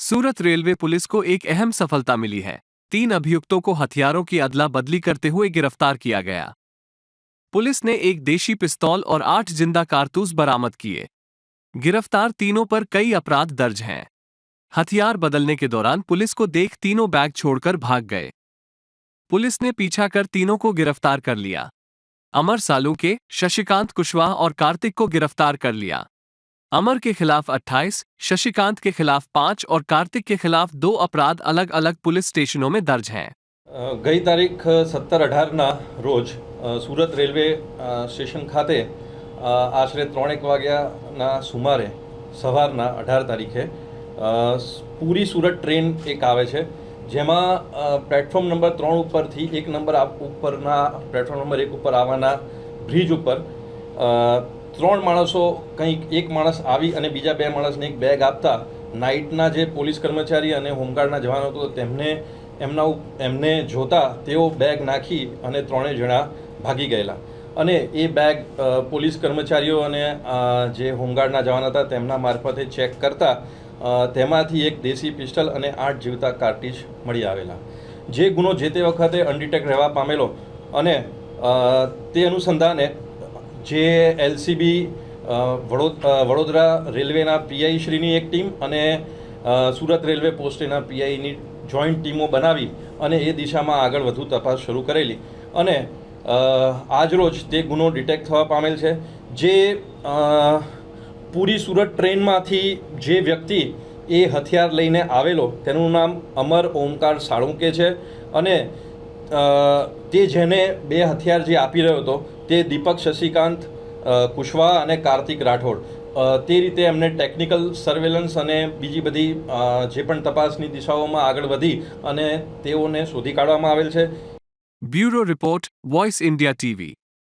सूरत railway police को एक अहम सफलता मिली है। 3 अभियुक्तों को हथियारों की अदला बदली करते हुए गिरफ्तार किया गया। पुलिस ने एक देशी पिस्तौल और 8 जिंदा कारतूस बरामद किए। गिरफ्तार तीनों पर कई अपराध दर्ज हैं। हथियार बदलने के दौरान पुलिस को देख तीनों बैग छोड़कर भाग गए। पुलिस ने पीछा कर तीनों को गिरफ्तार कर लिया। अमर सालुंके, शशिकांत कुशवाहा और कार्तिक को गिरफ्तार कर लिया। अमर के खिलाफ 28, शशिकांत के खिलाफ 5 और कार्तिक के खिलाफ 2 अपराध अलग अलग पुलिस स्टेशनों में दर्ज हैं। ગઈ તારીખ 17-18ના રોજ સુરત રેલવે સ્ટેશન ખાતે આશરે 3:00 વાગ્યાના સુમારે સવારના 18 તારીખે પૂરી સુરત ટ્રેન એક આવે છે, જેમાં પ્લેટફોર્મ નંબર 3 ઉપરથી એક નંબર ઉપરના પ્લેટફોર્મ નંબર 1 ઉપર આવવાના બ્રિજ ઉપર 3 માણસો કંઈક એક માણસ આવી અને બીજા 2 માણસને એક બેગ આપતા નાઇટના જે પોલીસ કર્મચારી અને હોમગાર્ડના જવાનો હતો એમને જોતા તેઓ બેગ નાખી અને 3 જણા ભાગી ગયેલા અને એ બેગ પોલીસ કર્મચારીઓ અને જે હોમગાર્ડના જવાન હતા તેમના મારફતે ચેક કરતા તેમાંથી એક દેશી પિસ્ટલ અને 8 જીવતા કાર્ટ્રીજ મળી આવેલા, જે ગુનો જે તે વખતે અનડિટેક્ટ રહેવા પામેલો અને તે અનુસંધાને જે એલસીબી વડોદરા રેલવેના પીઆઈ શ્રીની એક ટીમ અને સુરત રેલવે પોસ્ટના પીઆઈની જોઈન્ટ ટીમો બનાવી અને એ દિશામાં આગળ વધુ તપાસ શરૂ કરેલી અને આજરોજ તે ગુનો ડિટેક્ટ થવા પામેલ છે, જે પૂરી સુરત ટ્રેનમાંથી જે વ્યક્તિ એ હથિયાર લઈને આવેલો તેનું નામ અમર ઓમકાર સાળુંકે છે અને તે જેને 2 હથિયાર જે આપી રહ્યો હતો તે દીપક શશિકાંત કુશવાહા અને કાર્તિક રાઠોડ, તે રીતે એમને ટેકનિકલ સર્વેલન્સ અને બીજી બધી જે પણ તપાસની દિશાઓમાં આગળ વધી અને તેઓને શોધી કાઢવામાં આવેલ છે। Bureau report, voice India TV.